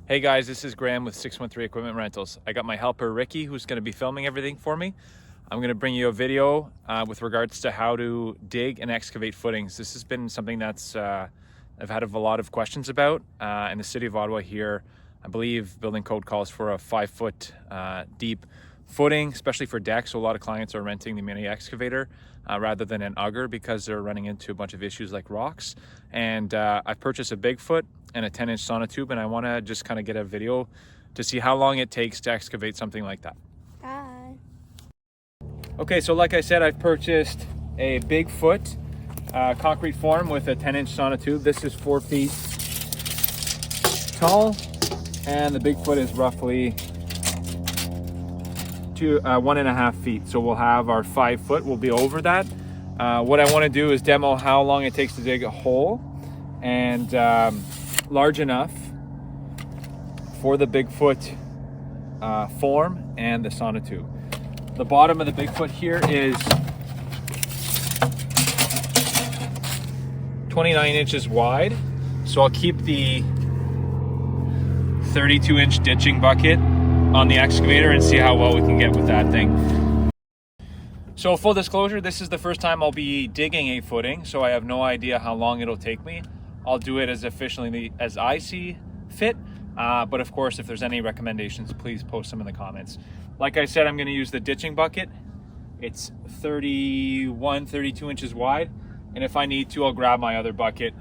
Hey guys, this is Graham with 613 Equipment Rentals. I got my helper Ricky who's going to be filming everything for me. I'm going to bring you a video with regards to how to dig and excavate footings. This has been something that's I've had a lot of questions about in the city of Ottawa here. I believe building code calls for a 5-foot deep footing, especially for decks. So a lot of clients are renting the mini excavator rather than an auger because they're running into a bunch of issues like rocks. And I've purchased a Bigfoot and a 10-inch sonotube, and I want to just kind of get a video to see how long it takes to excavate something like that. Hi. Okay, so like I said, I've purchased a Bigfoot concrete form with a 10-inch sonotube. This is 4 feet tall, and the Bigfoot is roughly 1.5 feet. So we'll have our 5 foot, we'll be over that. What I want to do is demo how long it takes to dig a hole, and large enough for the Bigfoot form and the sonotube. The bottom of the Bigfoot here is 29 inches wide, so I'll keep the 32-inch ditching bucket on the excavator and see how well we can get with that thing. So full disclosure, this is the first time I'll be digging a footing, so I have no idea how long it'll take me. I'll do it as efficiently as I see fit, but of course, if there's any recommendations, please post them in the comments. Like I said, I'm going to use the ditching bucket. It's 32 inches wide, and if I need to, I'll grab my other bucket,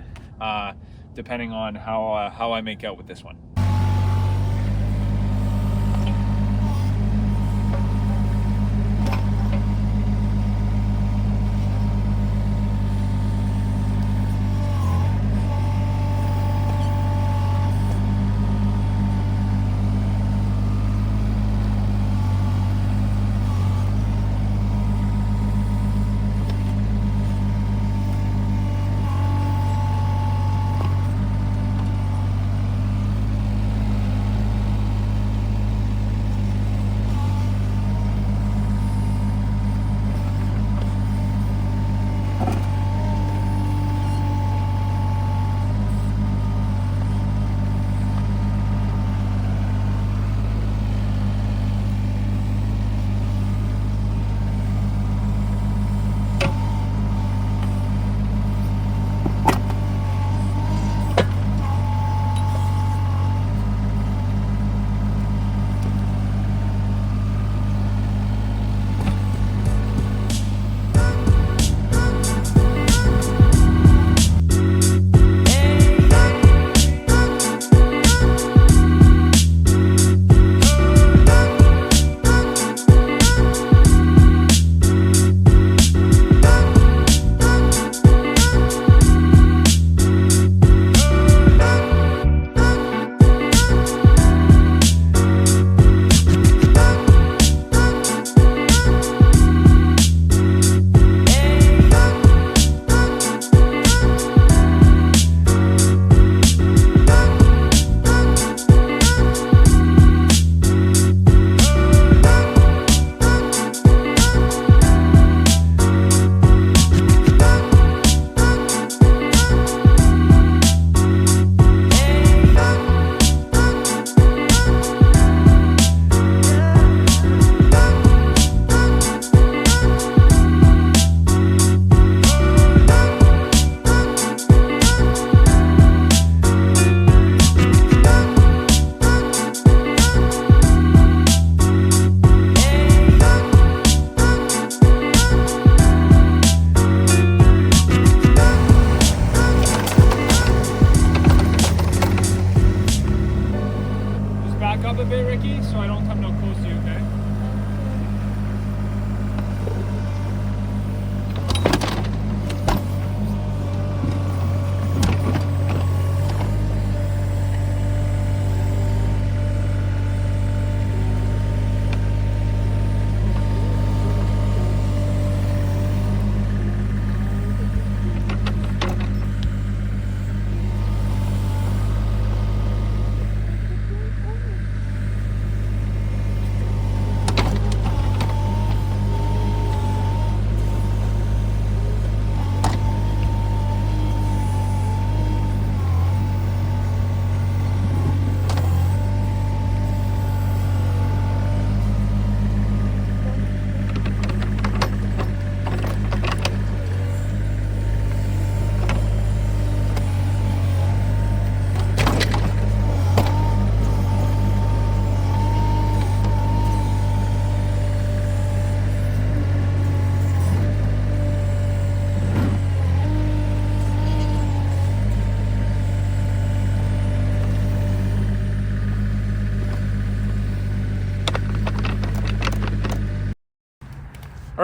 depending on how I make out with this one.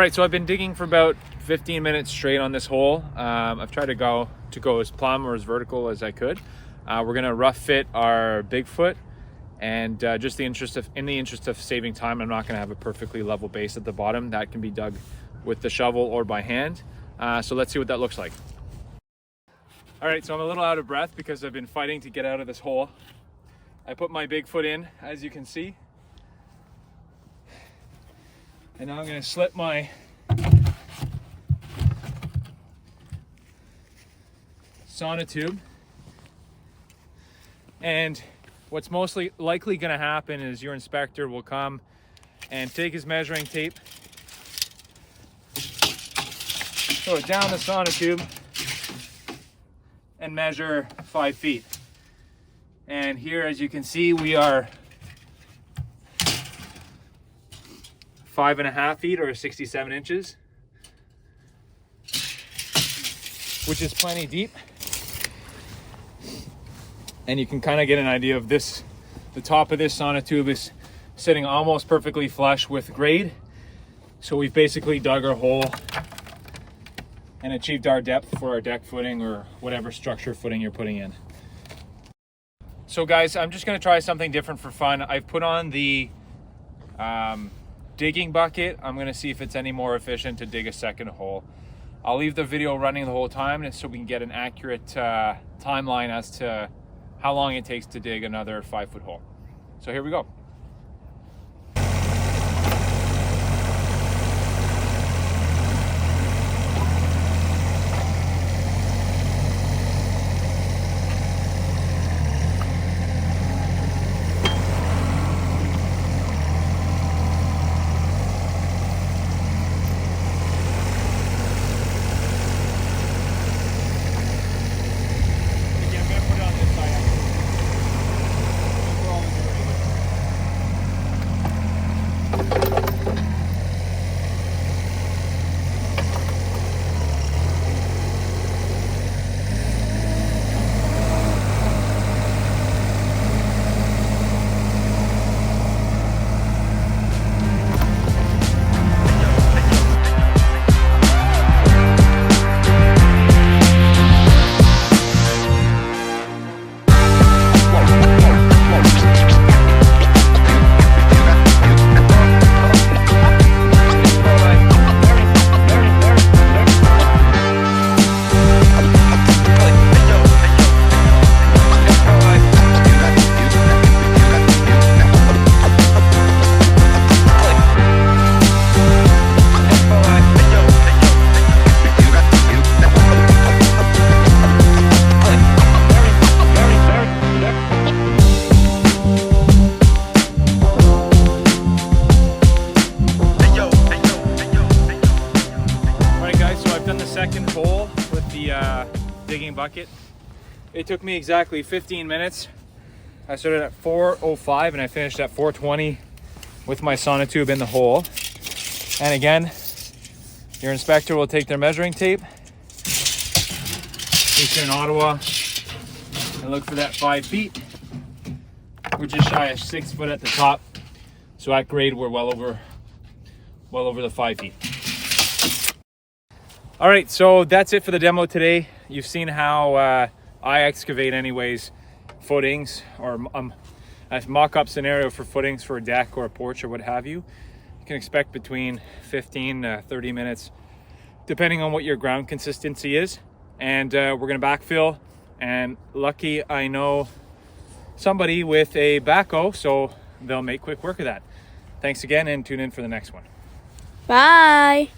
All right, so I've been digging for about 15 minutes straight on this hole. I've tried to go as plumb or as vertical as I could. We're gonna rough fit our Bigfoot, and just in the interest of saving time, I'm not gonna have a perfectly level base at the bottom. That can be dug with the shovel or by hand. So let's see what that looks like. All right, so I'm a little out of breath because I've been fighting to get out of this hole. I put my Bigfoot in, as you can see. And now I'm gonna slip my sonotube. And what's mostly likely gonna happen is your inspector will come and take his measuring tape, throw it down the sonotube, and measure 5 feet. And here, as you can see, we are 5.5 feet or 67 inches, which is plenty deep. And you can kind of get an idea of this. The top of this sonotube is sitting almost perfectly flush with grade. So we've basically dug our hole and achieved our depth for our deck footing or whatever structure footing you're putting in. So guys, I'm just gonna try something different for fun. I've put on the digging bucket. I'm gonna see if it's any more efficient to dig a second hole. I'll leave the video running the whole time so we can get an accurate timeline as to how long it takes to dig another 5-foot hole. So here we go. Second hole with the digging bucket. It took me exactly 15 minutes. I started at 4:05 and I finished at 4:20 with my sonotube in the hole. And again, your inspector will take their measuring tape, if you're in Ottawa, and look for that 5 feet. We're just shy of 6 foot at the top. So at grade, we're well over the 5 feet. All right, so that's it for the demo today. You've seen how I excavate anyways, footings, or a mock-up scenario for footings for a deck or a porch or what have you. You can expect between 15 to 30 minutes, depending on what your ground consistency is. And we're gonna backfill, and lucky I know somebody with a backhoe, so they'll make quick work of that. Thanks again, and tune in for the next one. Bye.